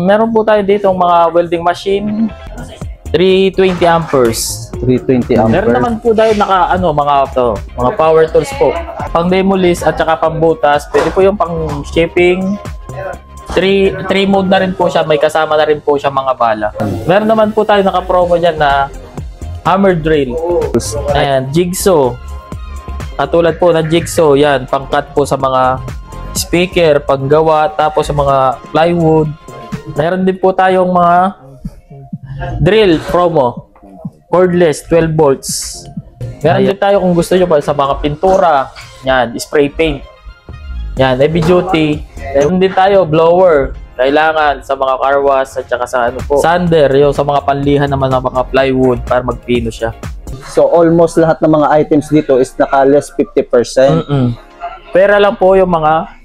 Meron po tayo dito mga welding machine, 320 amperes. 320 amperes. Meron naman po tayo mga power tools po. Pang demolish at saka pang butas. Pwede po yung pang shipping. 3 mode na rin po siya. May kasama na rin po siya mga bala. Meron naman po tayo naka-promo dyan na hammer drill. Ayan, jigsaw. Katulad po ng jigsaw. Yan, pang-cut po sa mga speaker, panggawa, tapos sa mga plywood. Meron din po tayong mga drill promo. Cordless, 12 volts. Meron din tayo kung gusto nyo pa sa mga pintura. Yan, spray paint. Yan, heavy duty. Meron din tayo blower. Kailangan sa mga car wash at saka sa sander, yung sa mga panlihan naman ng mga plywood para magpino siya. So almost lahat ng mga items dito is naka-less 50%. Pera lang po yung mga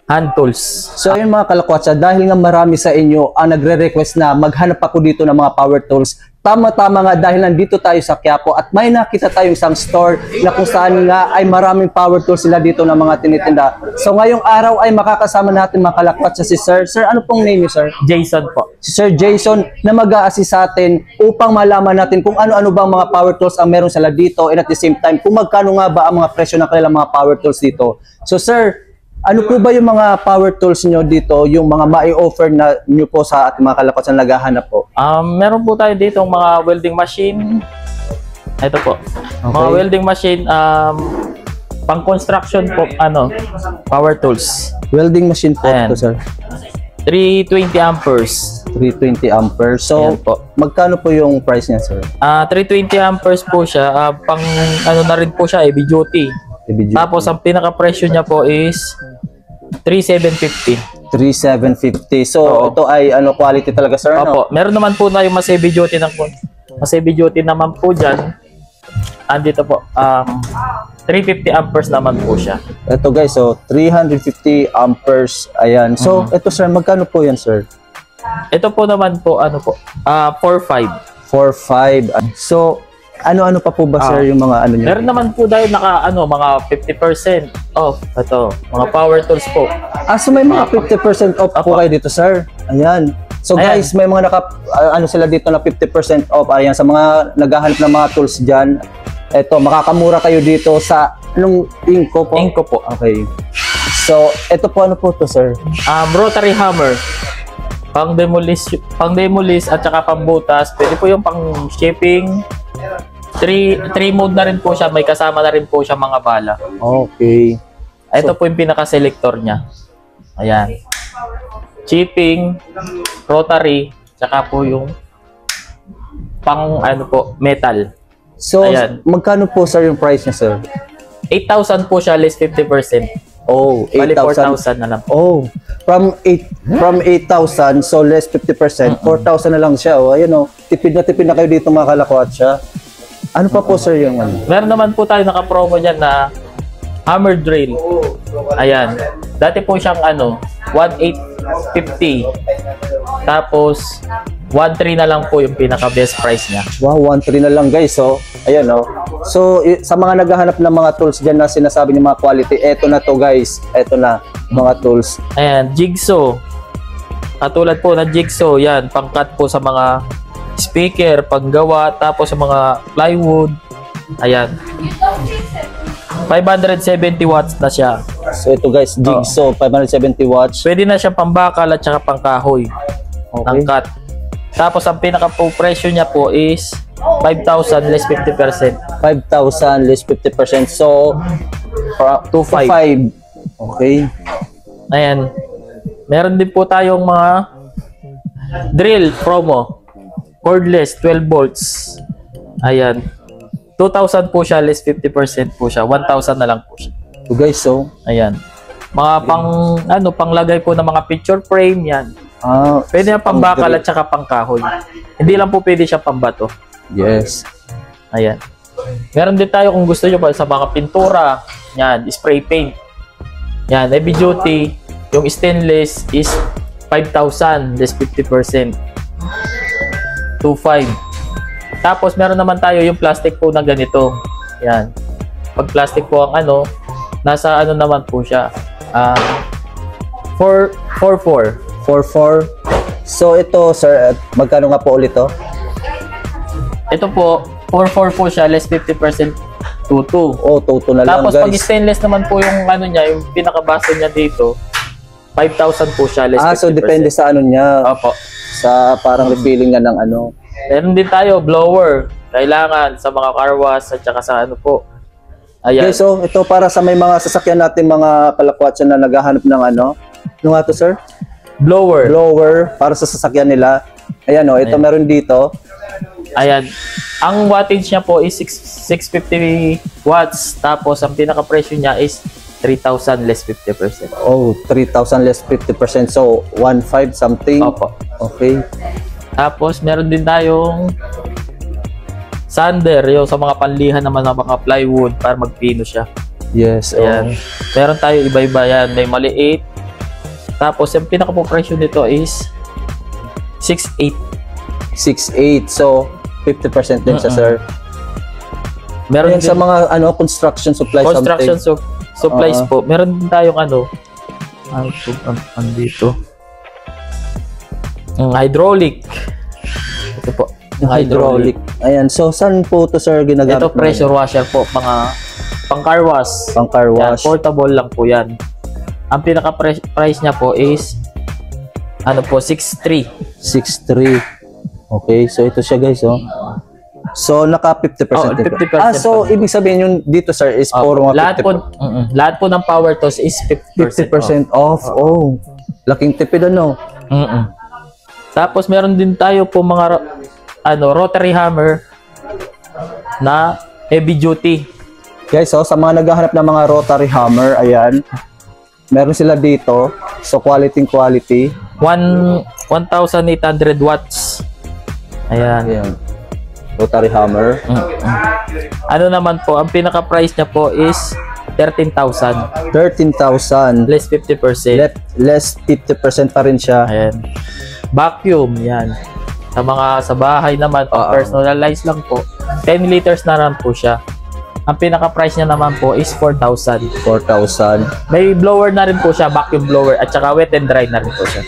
hand tools. So yun mga kalakwatsa, dahil nga marami sa inyo ang nagre-request na maghanap ako dito ng mga power tools, tama-tama nga dahil nandito tayo sa Quiapo at may nakita tayong isang store na kung saan nga ay maraming power tools sila dito ng mga tinitinda. So ngayong araw ay makakasama natin mga kalakwatsa si Sir. Sir, ano pong name niyo, Sir? Jason po. Si Sir Jason na mag-a-assist sa atin upang malaman natin kung ano-ano bang mga power tools ang meron sila dito and at the same time kung magkano nga ba ang mga presyo ng kanilang mga power tools dito. So Sir, ano po ba yung mga power tools nyo dito, yung mga mai-offer na nyo po sa ating mga kalakwatsa na naghahanap po? Meron po tayo dito mga welding machine. Ito po. Okay. Mga welding machine, pang construction po, power tools. Welding machine po ito, Sir. 320 amperes. 320 amperes. So, magkano po yung price niya, Sir? 320 amperes po siya. Pang na rin po siya, heavy duty. Tapos ang pinaka-presyo niya po is 3,750. 3,750. So ito ay quality talaga, Sir? Opo. Meron naman po na yung mas heavy duty naman po diyan. Andito po 350 amperes naman po siya. Ito guys, so 350 amperes. Ayan. So ito, Sir, magkano po yan, Sir? Ito po naman po 4,500. 4,500. So ano pa po ba, Sir, yung mga niyo? Meron naman po dahil mga 50% off. Ito, mga power tools po. So may mga 50% off po kayo dito, Sir. Ayan. So guys, may mga sila dito na 50% off. Ayan, sa mga naghahanap ng mga tools diyan. Ito, makakamura kayo dito sa Inco po. Inco po. Okay. So, ito po ano po to, Sir? Rotary hammer. Pang demolish at saka pang butas. Pwede po yung pang shipping. 3 mode na rin po siya. May kasama na rin po siya mga bala. Okay. Ito po yung pinaka-selector niya. Ayan. Chipping, rotary, tsaka po yung pang metal. So, magkano po, Sir, yung price niya, Sir? 8,000 po siya, less 50%. Oh, 8,000 na lang. Oh, from 8,000, so less 50%, 4,000 na lang siya. Oh, ayun oh. Tipid na kayo dito mga kalakwatsa. Ano pa po, Sir, yung Meron naman po tayo naka-promo diyan na hammer drill. Ayan. Dati po siyang 1,850. Tapos 1,300 na lang po yung pinaka-best price niya. Wow, 1,300 na lang, guys. So, ayan oh. So, sa mga naghahanap ng mga tools diyan na sinasabi ng mga quality, eto na to, guys. Eto na mga tools. Ayan, jigsaw. Katulad po ng jigsaw, yan, pang-cut po sa mga speaker, panggawa, tapos sa mga plywood. Ayan. 570 watts na siya. So ito guys, jigsaw, 570 watts. Pwede na siya pambakal at saka pangkahoy. Ng cut. Tapos ang pinaka-presyo niya po is 5,000 less 50%. 5,000 less 50%. So 2,500. Okay. Ayan. Meron din po tayong mga drill promo. Cordless, 12 volts. Ayan. 2,000 po siya, less 50% po siya. 1,000 na lang po siya. So guys, so ayan. Mga panglagay po ng mga picture frame yan. Pwede na pambakal at saka pangkahoy. Hindi lang po pwede siya pambato. Yes. Ayan. Meron din tayo kung gusto nyo pa sa mga pintura. Yan, spray paint. Yan, heavy duty. Yung stainless is 5,000 less 50%. 2,500. Tapos meron naman tayo yung plastic po na ganito. Yan. Pag plastic po ang nasa naman po siya. 4,400. 4,400. So ito sir, magkano nga po ulit to? Ito po, 4.4 po siya, less 50% 2.2. Oh, toto na lang Tapos guys. pag stainless naman po yung ano niya, yung pinakabase niya dito, 5,000 po siya, less 50%. So depende sa ano niya, Opo. sa parang refilling nga ng ano. Meron din tayo, blower. Kailangan sa mga car wash at saka sa ano po. Ayan. Okay, so ito para sa may mga sasakyan natin, mga kalakwatsan na naghahanap ng ano. Ano nga to sir? Blower. Blower para sa sasakyan nila. Ayan o, ito Ayan. meron dito. Ayan. Ang wattage niya po is 650 watts. Tapos ang pinaka-presyo niya is 3,000 less 50%. Oh, 3,000 less 50%. So 1,500 something. Opo. Okay. Tapos meron din tayong sander, yung sa mga panlihan naman ng mga plywood para magpino siya. Yes. Ayan. Meron tayo iba-iba yan. May maliit. Tapos yung pinaka-presyo nito is 6,800. 6,800. So 50% din siya sir. Meron Ayan, din sa mga ano construction supplies construction something. supplies po. Meron din tayong ano, andito. Hydraulic. Ito po. Yung Hydraulic. Ayan. So saan po to sir ginagamit? Ito pressure washer po, mga pang car wash. Pang car Yan, wash. portable lang po yan. Ang pinaka price niya po is ano po, 6,300. 6,300. Okay, so ito siya guys, oh. So naka 50% Oh, din po. 50% So ibig sabihin yung dito sir is puro mga lahat po, lahat po ng power tools is 50%. 50% off. Oh. Laking tipid ano. Tapos meron din tayo po mga rotary hammer na heavy duty. Guys, so sa mga naghahanap ng mga rotary hammer, ayan. Meron sila dito. So quality. 1,800 watts. Ayan. Ayan. Rotary hammer. Ano naman po, ang pinaka-price niya po is 13,000. 13,000. Less 50%. Less 50% pa rin siya. Ayan. Vacuum, yan. Sa bahay naman, personalize lang po. 10 liters na lang po siya. Ang pinaka-price niya naman po is 4,000. 4,000. May blower na rin po siya, vacuum blower, at saka wet and dry na rin po siya.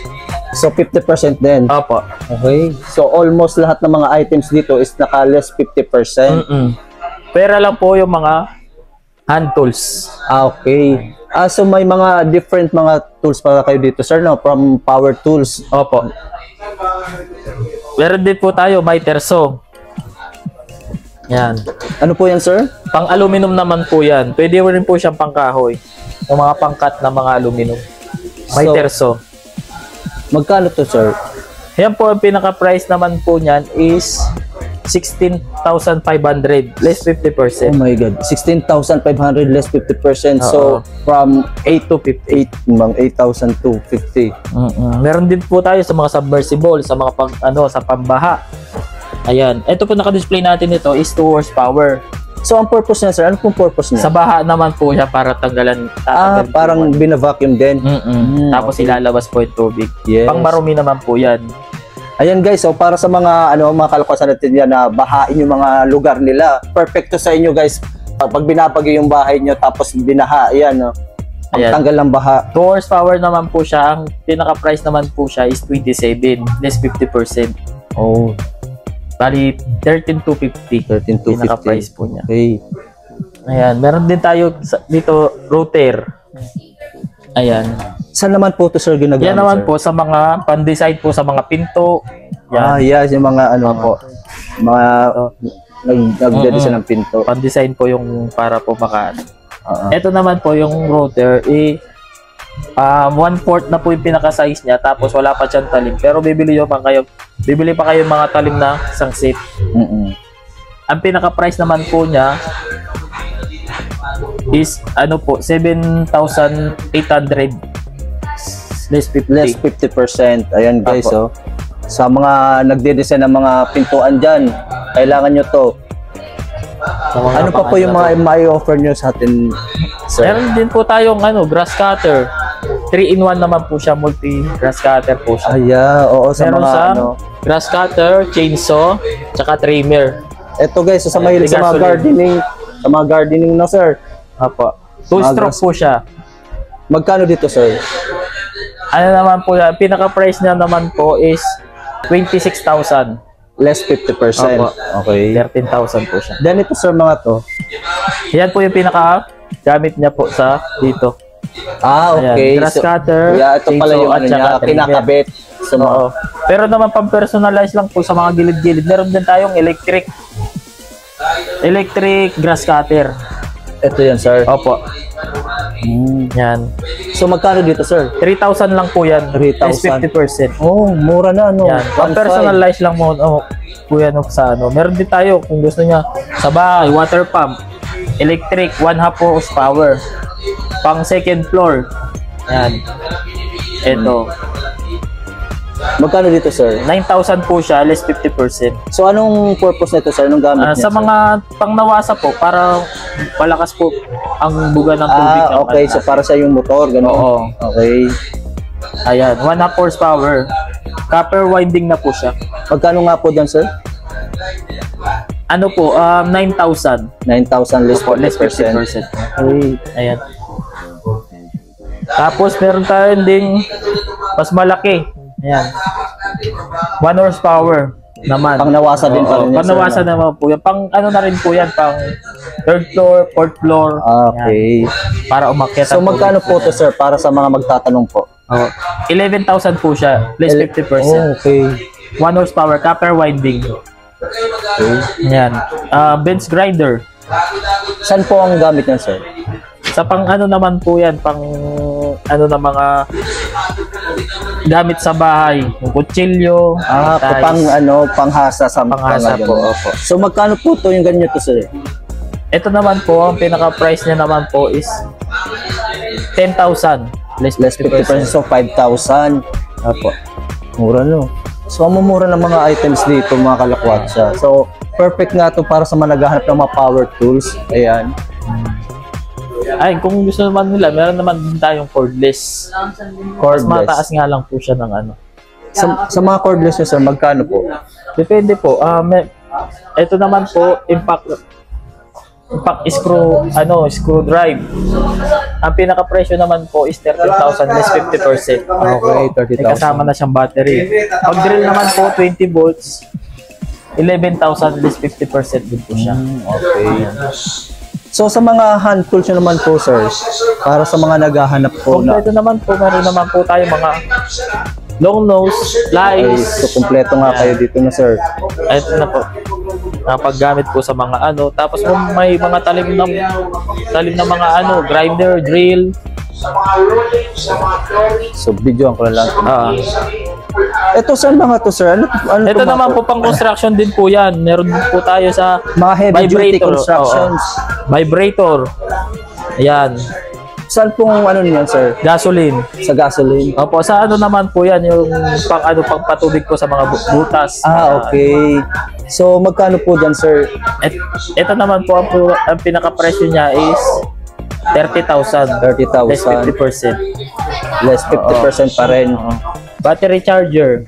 So 50% din. Opo. Okay. So almost lahat ng mga items dito is naka-less 50%. Pera lang po yung mga hand tools. Okay. So may mga different mga tools para kayo dito, sir, no? From power tools. Opo. Meron din po tayo, may terso. Yan. Ano po yan, sir? Pang aluminum naman po yan. Pwede rin po siyang pangkahoy. Yung mga pangkat na mga aluminum. May So, terso. Magkano to, sir? Yan po, ang pinaka-price naman po niyan is 16,500. Less 50%. Oh my God. 16,500 less 50%. So, from 8 to 50. 8,000 to 50. Meron din po tayo sa mga submersible, sa mga sa pambaha. Ayan. Ito po naka-display natin ito is 2 horsepower. So, ang purpose niya, sir? Ano pong purpose niya? Sa baha naman po siya para tatanggalan Parang bina-vacuum din. Tapos okay. ilalabas po yung tubig. Yes. Pang marumi naman po yan. Ayan guys, so para sa mga mga kalakasan natin yan na bahain yung mga lugar nila, perfecto sa inyo guys. Pag binabagyo yung bahay nyo tapos binaha, ayan, no? Pagtanggal ng baha. 2 horsepower naman po siya. Ang pinaka-price naman po siya is 27, less 50%. Oh, Bali, 13,250. 13,250. Pinaka-price po niya. Okay. Ayan, meron din tayo dito, router. Ayan. Saan naman po ito, sir, ginagamit, Yan naman sir? po sa mga pan-design po sa mga pinto. Yan. Yes, yung mga po, mga nagdedesign ng pinto. Pan-design po yung para po maka. Ito naman po yung router, 1/4 na po yung pinaka-size niya, tapos wala pa siyang talim. Pero bibili pa kayo mga talim na sangsit. Ang pinaka-price naman po niya is 7,800 less 50. Less 50%. Ayan guys, Apo. sa mga nagde-design ng mga pintuan dyan, kailangan nyo to. Ano pa po yung mga mai-offer nyo sa atin, sir? Meron din po tayong grass cutter. 3-in-1 naman po siya, multi-grass cutter po siya. Oo, sa Meron mga siyang grass cutter, chainsaw, tsaka trimmer. Ito guys, sa mahilig sa mga gardening, no sir? Apo. 2-stroke po siya. Magkano dito, sir? Ano naman po yan, pinaka-price niya naman po is 26,000. Less 50%. Opo. Okay. 13,000 po siya. Then ito sir mga to. Yan po yung pinaka-gamit niya po sa dito. Okay. Ayan, grass cutter, yeah, ito pala chainsaw, yung at ano saka niya, trimmer. kinakabit. Sa mga, Oo. Pero naman pang-personalize lang po sa mga gilid-gilid. Meron din tayong electric grass cutter. ito yan sir. Opo. Yan. So magkano dito sir? 3,000 lang po yan. 3,000. 50%. Oh, mura na no. Yan. Pang-personalize lang mo po yan sa ano. Meron din tayo kung gusto niya sa bahay, water pump, electric, 1/2 horsepower. Pang second floor. Yan. Ito. Magkano dito sir? 9,000 po siya, less 50%. So anong purpose nito sir? Anong gamit niya? Sa sir? mga pangnawasa po, para palakas po ang buga ng tubig. ng Okay. ano. So para sa yung motor, gano'n? Oo. Okay. Ayan, 1/2 horsepower. Copper winding na po siya. Magkano nga po dyan sir? Ano po, 9,000. 9,000 less Opo, less 50%. 50%. Okay. Ayan. Tapos meron tayo ding mas malaki. Ayan. 1 horsepower naman. Pangnawasa din Oo, pala niya, sir, pangnawasa no? naman po yan. Pang ano na rin po yan, pang 3rd floor, 4th floor. Okay. Yan. Para umakyat. So ang magkano tubig. po to sir para sa mga magtatanong po? 11,000 po siya, less 50%. Oh, okay. 1 horsepower, copper winding. Okay. Yan. Bench grinder. Saan po ang gamit niyan sir? Sa pang ano naman po yan, pang ano na mga gamit sa bahay. Yung kutsilyo, ties. Panghasa sa Panghasa mga po, ganun. opo. So magkano po to yung ganyan to sir? Ito naman po, ang pinaka-price niya naman po is 10,000. Less Less 50%, so 5,000. Opo. Mura no. So ang mumura ng mga items dito mga kalakwatsa. So perfect nga to para sa mga naghahanap ng mga power tools. Ayan. Ay, kung gusto naman nila, meron naman din tayong cordless. Mas mataas nga lang po siya ng ano. Sa mga cordless nyo sir, magkano po? Depende po. Ito naman po, impact screw drive. Ang pinaka-presyo naman po is 13,000 less 50%. Okay, 30,000. May kasama na siyang battery. Pag drill naman po 20 volts, 11,000 less 50% din po siya. Okay. So sa mga hand tools nyo naman po sir, para sa mga naghahanap po na Kompleto naman po, meron naman po tayo mga long nose, ay, lies. so kumpleto nga kayo dito na sir. Ito na po. Paggamit po sa mga ano. Tapos kung may mga talim na mga ano, grinder, drill. So video ko na lang. Ito sir, mga to sir. Ano Ito to, mga naman to? po pang construction din po yan. Meron din po tayo sa Mga heavy duty vibrator. constructions. Oo. Vibrator. Ayan. Saan pong ano niyan sir? Gasoline. Sa gasoline? Opo, sa ano naman po yan, yung pang patubig po sa mga butas. Okay. So magkano po dyan sir? Ito naman po, ang pinaka-presyo niya is 30,000. 30,000. Less 50%. Less 50% pa rin. Battery charger.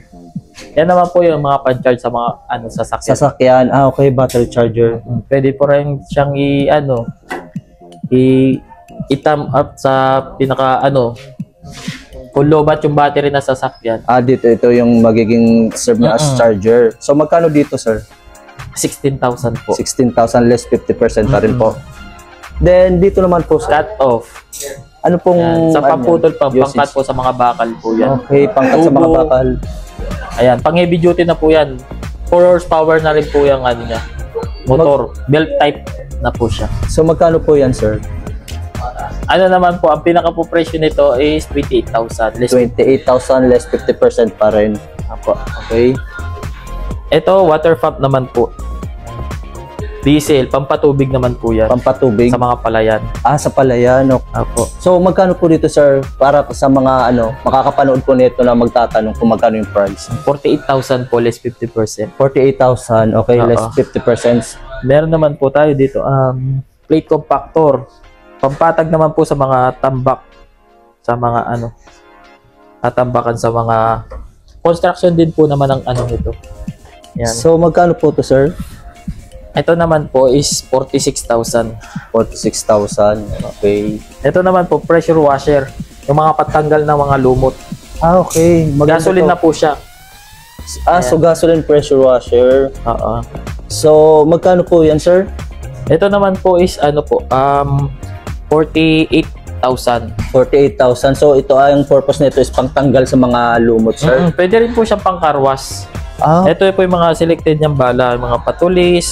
Yan naman po yung mga pan-charge sa mga ano sasakyan. Sasakyan. Okay, battery charger. Pwede po rin siyang i-tam up sa pinaka kung lobat yung battery na sasakyan. Dito ito yung magiging serve niya as charger. So magkano dito sir? 16,000 po. 16,000 less 50% pa rin po. Then dito naman po sir. Cut off. Ano pong Yan. Sa pamputol pa, usage? pangkat po sa mga bakal po yan. Okay, pangkat sa mga Tubo. bakal. Ayan, pang heavy duty na po yan. 4 horsepower na rin po yung ano niya. Motor, belt type na po siya. So magkano po yan sir? Ano naman po, ang pinaka po presyo nito is 28,000. Less 28,000 less 50% pa rin. Apo. Okay. Ito, water pump naman po. Diesel, pampatubig naman po yan. Pampatubig. Sa mga palayan. Sa palayan. Okay. Apo. So magkano po dito sir para sa mga makakapanood po nito na magtatanong kung magkano yung price? 48,000 po, less 50%. 48,000. Okay, Oo. less 50%. Meron naman po tayo dito, plate compactor. Pampatag naman po sa mga tambak. Sa mga tatambakan sa mga construction din po naman ang nito. Yan. So magkano po to sir? Ito naman po is 46,000. 46,000. Okay. Ito naman po, pressure washer. Yung mga patanggal ng mga lumot. Ah, okay. Maganda Gasoline to. na po siya. So gasoline pressure washer. Oo. So, magkano po yan, sir? Ito naman po is ano po, 48,000. 48,000. So, ito ang purpose nito is pangtanggal sa mga lumot, sir. Pwede rin po siyang pangkarwas. Ah, Ito po yung mga selected niyang bala, yung mga patulis,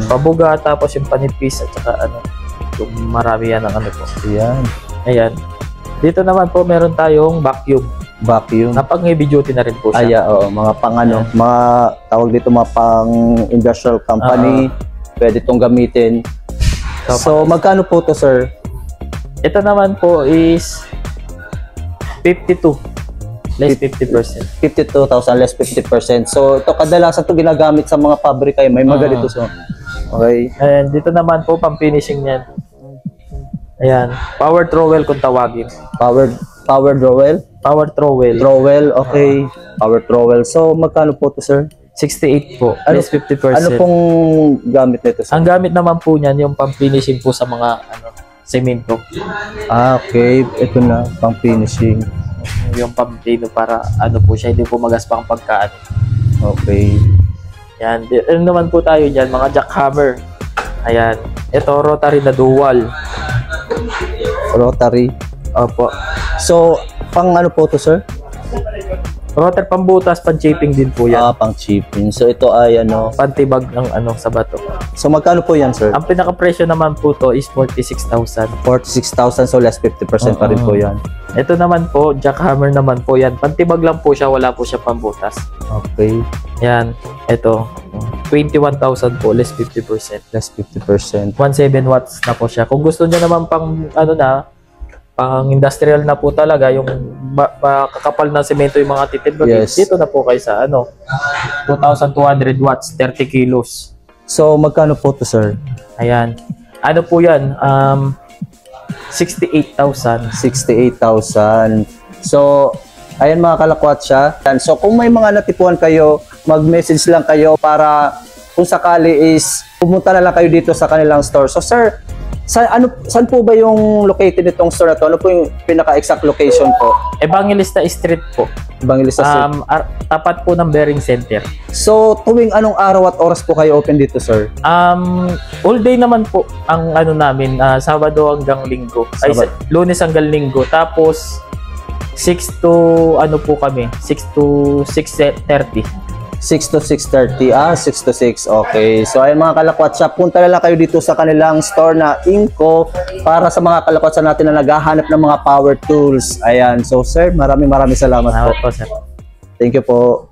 pabuga, tapos yung panipis at saka ano, yung marami yan ang ano po. yan. Ayan. Dito naman po meron tayong vacuum. Vacuum. Na pang heavy duty na rin po siya. Aya, oo. Mga pang ano, mga tawag dito mga pang industrial company. Pwede itong gamitin. So, magkano po to, sir? Ito naman po is 52. Less 50%. 52,000 less 50%. So, ito kadalasan to ginagamit sa mga pabrika. May mga ganito. So, okay. And dito naman po pang finishing niyan. Ayan, power trowel kung tawagin. Power dowel? Power trowel. Trowel, okay. Power trowel. So, magkano po to, sir? 68 po, less 50%. Ano pong gamit nito, sir? Ang gamit naman po niyan yung pang finishing po sa mga ano, semento. Ah, okay. Ito na, pang finishing. Yung pampino para ano po siya, hindi po magaspang pagkaan. Okay. Yan, ano naman po tayo diyan, mga jackhammer. Ayan, ito rotary na dual. Rotary. Opo. So, pang ano po to, sir? Rotary pambutas, pan-shaping din po yan. Ah, pang chipping. So, ito ay ano. Pantibag ng ano sa bato. So, magkano po yan, sir? Ang pinaka-presyo naman po to is 46,000. 46,000. So, less 50% pa rin po yan. Ito naman po, jackhammer naman po yan. Pantibag lang po siya, wala po siya pambutas. Okay. Yan, ito. 21,000 po, less 50%. Less 50%. 17 watts na po siya. Kung gusto niyo naman pang ano na, pang industrial na po talaga, yung kakapal na semento yung mga titibagin, Yes. dito na po kayo sa ano, 2,200 watts, 30 kilos. So, magkano po to, sir? Ayan. Ano po yan? 68,000. 68,000. So, ayan mga kalakwatsa. So, kung may mga natipuan kayo, mag-message lang kayo para kung sakali is pumunta na lang kayo dito sa kanilang store. So, sir, saan po ba yung located nitong store na to? Ano po yung pinaka-exact location po? Evangelista Street po. Evangelista Street. Tapat po ng Bearing Center. So, tuwing anong araw at oras po kayo open dito, sir? All day naman po ang ano namin, Sabado hanggang Linggo. Ay, Lunes hanggang Linggo. Tapos 6 to ano po kami, 6 to 6:30. 6 to 6:30. 6 to 6. Okay. So, ayun mga kalakwatsa, punta na lang kayo dito sa kanilang store na Inco para sa mga kalakwatsa natin na naghahanap ng mga power tools. Ayan. So, sir, maraming salamat po. Po, sir. Thank you po.